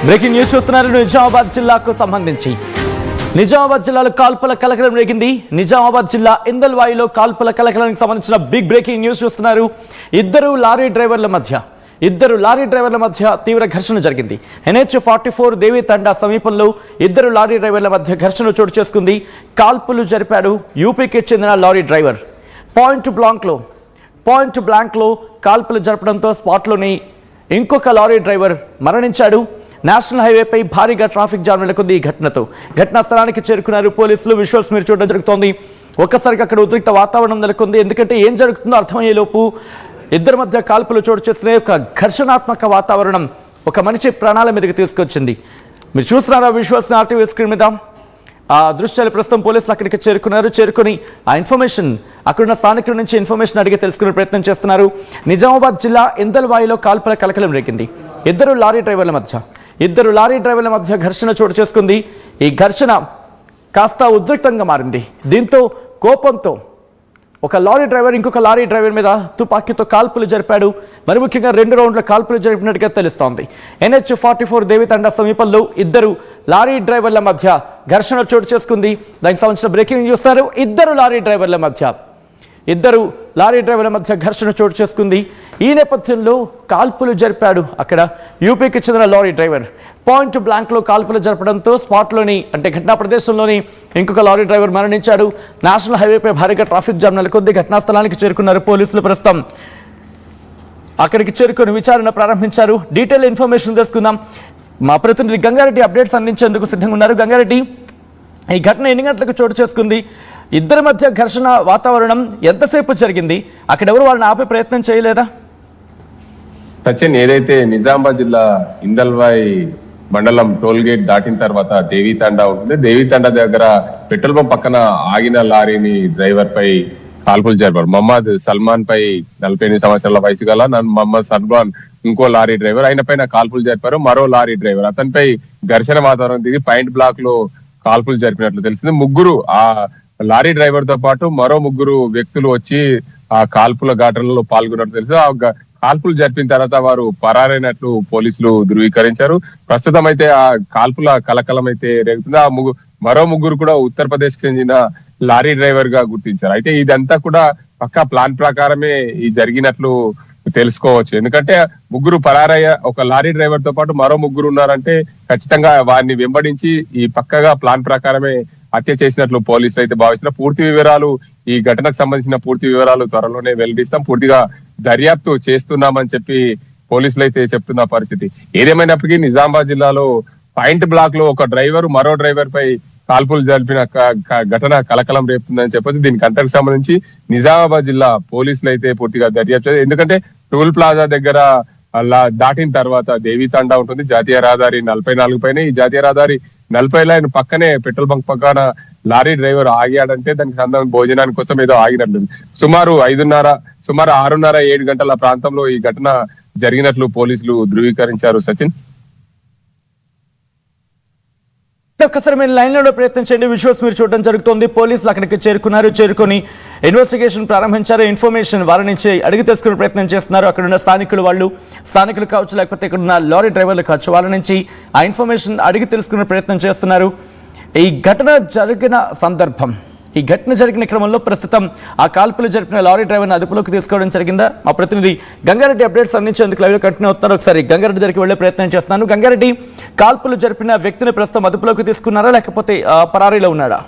Breaking news చూస్తున్నారు. నిజామాబాద్ జిల్లాకు సంబంధించి నిజామాబాద్ జిల్లాలో కాల్పుల కలకలం రేగింది. నిజామాబాద్ జిల్లా ఇందల్వాయిలో కాల్పుల కలకలానికి సంబంధించిన బిగ్ బ్రేకింగ్ న్యూస్ చూస్తున్నారు. ఇద్దరు లారీ డ్రైవర్ల మధ్య తీవ్ర ఘర్షణ జరిగింది. NH-44 దేవి తండా సమీపంలో ఇద్దరు లారీ డ్రైవర్ల మధ్య ఘర్షణ చోటు చేసుకుంది. కాల్పులు జరిపాడు యూపీకి చెందిన లారీ డ్రైవర్. పాయింట్ బ్లాంక్లో కాల్పులు జరపడంతో స్పాట్లోని ఇంకొక లారీ డ్రైవర్ మరణించాడు. నేషనల్ హైవేపై భారీగా ట్రాఫిక్ జామ్ నెలకొంది. ఈ ఘటనా స్థలానికి చేరుకున్నారు పోలీసులు. విజువల్స్ మీరు చూడడం జరుగుతోంది. ఒక్కసారిగా అక్కడ ఉద్రిక్త వాతావరణం నెలకొంది. ఎందుకంటే ఏం జరుగుతుందో అర్థమయ్యేలోపు ఇద్దరి మధ్య కాల్పులు చోటు చేసుకునే ఒక ఘర్షణాత్మక వాతావరణం ఒక మనిషి ప్రాణాల మీదకి తీసుకొచ్చింది. మీరు చూస్తున్నారా విజువల్స్ RTV స్క్రీన్ మీద. ఆ దృశ్యాలు ప్రస్తుతం పోలీసులు అక్కడికి చేరుకుని ఆ ఇన్ఫర్మేషన్ అక్కడున్న స్థానికుల నుంచి ఇన్ఫర్మేషన్ అడిగి తెలుసుకునే ప్రయత్నం చేస్తున్నారు. నిజామాబాద్ జిల్లా ఇందల్వాయిలో కాల్పుల కలకలం రేగింది. ఇద్దరు లారీ డ్రైవర్ల మధ్య ఘర్షణ చోటు చేసుకుంది. ఈ ఘర్షణ కాస్త ఉద్రిక్తంగా మారింది. దీంతో కోపంతో ఒక లారీ డ్రైవర్ ఇంకొక లారీ డ్రైవర్ మీద తుపాకీతో కాల్పులు జరిపాడు. మరి ముఖ్యంగా 2 రౌండ్ల కాల్పులు జరిపినట్టుగా తెలుస్తోంది. NH-44 దేవితండ సమీపంలో ఇద్దరు లారీ డ్రైవర్ల మధ్య ఘర్షణ చోటు చేసుకుంది. దానికి సంబంధించిన బ్రేకింగ్ చూస్తారు. ఇద్దరు లారీ డ్రైవర్ల మధ్య ఘర్షణ చోటు చేసుకుంది. ఈ నేపథ్యంలో కాల్పులు జరిపాడు అక్కడ యూపీకి చెందిన లారీ డ్రైవర్. పాయింట్ బ్లాంక్లో కాల్పులు జరపడంతో స్పాట్లోని అంటే ఘటనా ప్రదేశంలోని ఇంకొక లారీ డ్రైవర్ మరణించాడు. నేషనల్ హైవేపై భారీగా ట్రాఫిక్ జామ్ నెలకొంది. ఘటనా స్థలానికి చేరుకున్నారు పోలీసులు. ప్రస్తుతం అక్కడికి చేరుకుని విచారణ ప్రారంభించారు. డీటెయిల్ ఇన్ఫర్మేషన్ తెలుసుకుందాం. మా ప్రతినిధి గంగారెడ్డి అప్డేట్స్ అందించేందుకు సిద్ధంగా ఉన్నారు. గంగారెడ్డి, ఈ ఘటన ఎన్ని గంటలకు చోటు చేసుకుంది? ఇద్దరి మధ్య ఘర్షణ వాతావరణం ఎంతసేపు జరిగింది? అక్కడ ఎవరు వాళ్ళని ఆపే ప్రయత్నం చేయలేదా? సచిన్, ఏదైతే నిజామాబాద్ జిల్లా ఇందల్వాయి మండలం టోల్ గేట్ దాటిన తర్వాత దేవీతండా ఉంటుంది. దేవీతండా దగ్గర పెట్రోల్ పంప్ పక్కన ఆగిన లారీని డ్రైవర్ పై కాల్పులు జరిపారు. మహమ్మద్ సల్మాన్ పై 48 సంవత్సరాల వయసు గల మహమ్మద్ సల్మాన్ ఇంకో లారీ డ్రైవర్ ఆయన పైన కాల్పులు జరిపారు. మరో లారీ డ్రైవర్ అతనిపై ఘర్షణ వాతావరణం దిగి పాయింట్ బ్లాక్ లో కాల్పులు జరిపినట్లు తెలిసింది. ముగ్గురు ఆ లారీ డ్రైవర్ తో పాటు మరో 3 వ్యక్తులు వచ్చి ఆ కాల్పుల ఘటనలో పాల్గొన్నట్లు తెలుసు. ఆ కాల్పులు జరిపిన తర్వాత వారు పరారైనట్లు పోలీసులు ధృవీకరించారు. ప్రస్తుతం అయితే ఆ కాల్పుల కలకలం అయితే రేగుతుంది. ఆ మరో 3 కూడా ఉత్తరప్రదేశ్ కి చెందిన లారీ డ్రైవర్ గా గుర్తించారు. అయితే ఇదంతా కూడా పక్కా ప్లాన్ ప్రకారమే ఈ జరిగినట్లు తెలుసుకోవచ్చు. ఎందుకంటే 3 పరారయ్య ఒక లారీ డ్రైవర్ తో పాటు మరో 3 ఉన్నారంటే ఖచ్చితంగా వారిని వెంబడించి ఈ పక్కగా ప్లాన్ ప్రకారమే హత్య చేసినట్లు పోలీసులు అయితే భావిస్తున్నారు. పూర్తి వివరాలు, ఈ ఘటనకు సంబంధించిన పూర్తి వివరాలు త్వరలోనే వెల్లడిస్తాం. పూర్తిగా దర్యాప్తు చేస్తున్నామని చెప్పి పోలీసులు అయితే చెప్తున్న పరిస్థితి. ఏదేమైనప్పటికీ నిజామాబాద్ జిల్లాలో పాయింట్ బ్లాక్ లో ఒక డ్రైవర్ మరో డ్రైవర్ పై కాల్పులు జరిపిన ఘటన కలకలం రేపుతుందని చెప్పొచ్చు. దీనికి అంతకు సంబంధించి నిజామాబాద్ జిల్లా పోలీసులు అయితే పూర్తిగా దర్యాప్తు, ఎందుకంటే టోల్ ప్లాజా దగ్గర అలా దాటిన తర్వాత దేవీతండా ఉంటుంది. జాతీయ రహదారి 44 పైన ఈ జాతీయ రహదారి 40 లైన్ పక్కనే పెట్రోల్ బంక్ పక్కన లారీ డ్రైవర్ ఆగాడంటే దానికి సంబంధించిన భోజనాని కోసం ఏదో ఆగినట్టుంది. సుమారు 6:30-7 గంటల ప్రాంతంలో ఈ ఘటన జరిగినట్లు పోలీసులు ధృవీకరించారు. సచిన్, ఒక్కసారి మీరు లైన్లో ప్రయత్నం చేయండి. విజువల్స్ మీరు చూడడం జరుగుతుంది. పోలీసులు అక్కడికి చేరుకుని ఇన్వెస్టిగేషన్ ప్రారంభించారు. ఇన్ఫర్మేషన్ వారి నుంచి అడిగి తెలుసుకునే ప్రయత్నం చేస్తున్నారు. అక్కడ ఉన్న స్థానికులు కావచ్చు, లేకపోతే ఇక్కడ ఉన్న లారీ డ్రైవర్లు కావచ్చు, వాళ్ళ నుంచి ఆ ఇన్ఫర్మేషన్ అడిగి తెలుసుకునే ప్రయత్నం చేస్తున్నారు. ఈ ఘటన జరిగిన క్రమంలో ప్రస్తుతం ఆ కాల్పులు జరిపిన లారీ డ్రైవర్ని అదుపులోకి తీసుకోవడం జరిగిందా? మా ప్రతినిధి గంగారెడ్డి అప్డేట్స్ అందించేందుకు లైవ్లో కంటిన్యూ అవుతున్నారు. ఒకసారి గంగారెడ్డి దగ్గరికి వెళ్లే ప్రయత్నం చేస్తున్నాను. గంగారెడ్డి, కాల్పులు జరిపిన వ్యక్తిని ప్రస్తుతం అదుపులోకి తీసుకున్నారా, లేకపోతే పరారీలో ఉన్నాడా?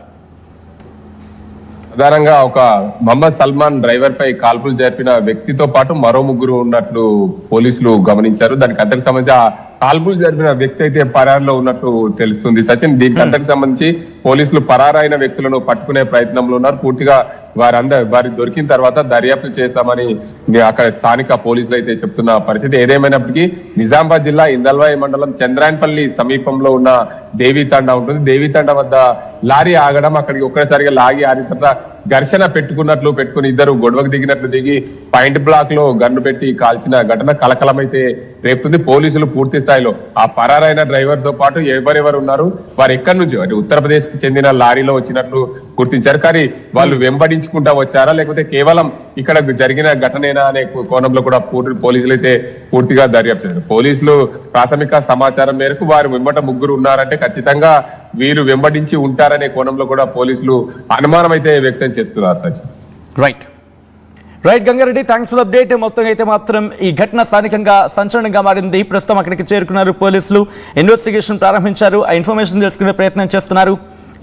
ప్రధానంగా ఒక మహమ్మద్ సల్మాన్ డ్రైవర్ పై కాల్పులు జరిపిన వ్యక్తితో పాటు మరో 3 ఉన్నట్లు పోలీసులు గమనించారు. దానికి అంతకు సంబంధించి ఆ కాల్పులు జరిపిన వ్యక్తి అయితే పరారులో ఉన్నట్లు తెలుస్తుంది. సచిన్, దీనికి అంతకు సంబంధించి పోలీసులు పరారైన వ్యక్తులను పట్టుకునే ప్రయత్నంలో ఉన్నారు. పూర్తిగా వారి దొరికిన తర్వాత దర్యాప్తు చేస్తామని అక్కడ స్థానిక పోలీసులు అయితే చెప్తున్న పరిస్థితి. ఏదేమైనప్పటికీ నిజామాబాద్ జిల్లా ఇందల్వాయి మండలం చంద్రాయన్పల్లి సమీపంలో ఉన్న దేవీతండా ఉంటుంది. దేవీతండా వద్ద లారీ ఆగడం, అక్కడికి ఒక్కసారిగా లాగి ఆగిన తర్వాత ఘర్షణ పెట్టుకుని ఇద్దరు గొడవకు దిగినట్లు దిగి పాయింట్ బ్లాక్ లో గన్ను పెట్టి కాల్చిన ఘటన కలకలమైతే రేపుతుంది. పోలీసులు పూర్తి స్థాయిలో ఆ పరారైన డ్రైవర్ తో పాటు ఎవరెవరు ఉన్నారు, వారు ఎక్కడి నుంచి అంటే ఉత్తరప్రదేశ్ కి చెందిన లారీలో వచ్చినట్లు గుర్తించారు. కానీ వాళ్ళు వెంబడించుకుంటా వచ్చారా లేకపోతే కేవలం ఇక్కడ జరిగిన ఘటనేనా అనే కోణంలో కూడా పోలీసులు అయితే పూర్తిగా దర్యాప్తు చేశారు. పోలీసులు ప్రాథమిక సమాచారం మేరకు వారు వెంబట ముగ్గురు ఉన్నారంటే ఖచ్చితంగా వీరు వెంబడించి ఉంటారనే కోణంలో కూడా పోలీసులు అనుమానం అయితే వ్యక్తం చేస్తున్నారు. Sachin right Gangareddy, thanks for update. మొత్తం అయితే మాత్రం ఈ ఘటన స్థానికంగా సంచలనంగా మారింది. ప్రస్తుతం అక్కడికి చేరుకున్నారు పోలీసులు, ఇన్వెస్టిగేషన్ ప్రారంభించారు, ఆ ఇన్ఫర్మేషన్ తెలుసుకునే ప్రయత్నం చేస్తున్నారు.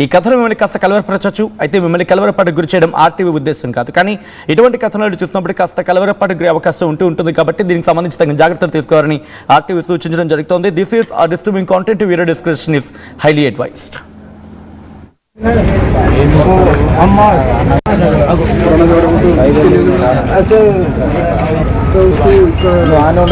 ఈ కథను మిమ్మల్ని కాస్త కలవరపరచచ్చు, అయితే మిమ్మల్ని కలవరపాటుకు గురి చేయడం ఆర్టీవీ ఉద్దేశం కాదు. కానీ ఇటువంటి కథనాలు చూసినప్పుడు కాస్త కలవరపాటుకు గురే అవకాశం ఉంటుంది కాబట్టి దీనికి సంబంధించి తగిన జాగ్రత్తలు తీసుకోవాలని ఆర్టీవీ సూచించడం జరుగుతోంది. దిస్ ఈస్ ఆ disturbing content, video description is highly advised.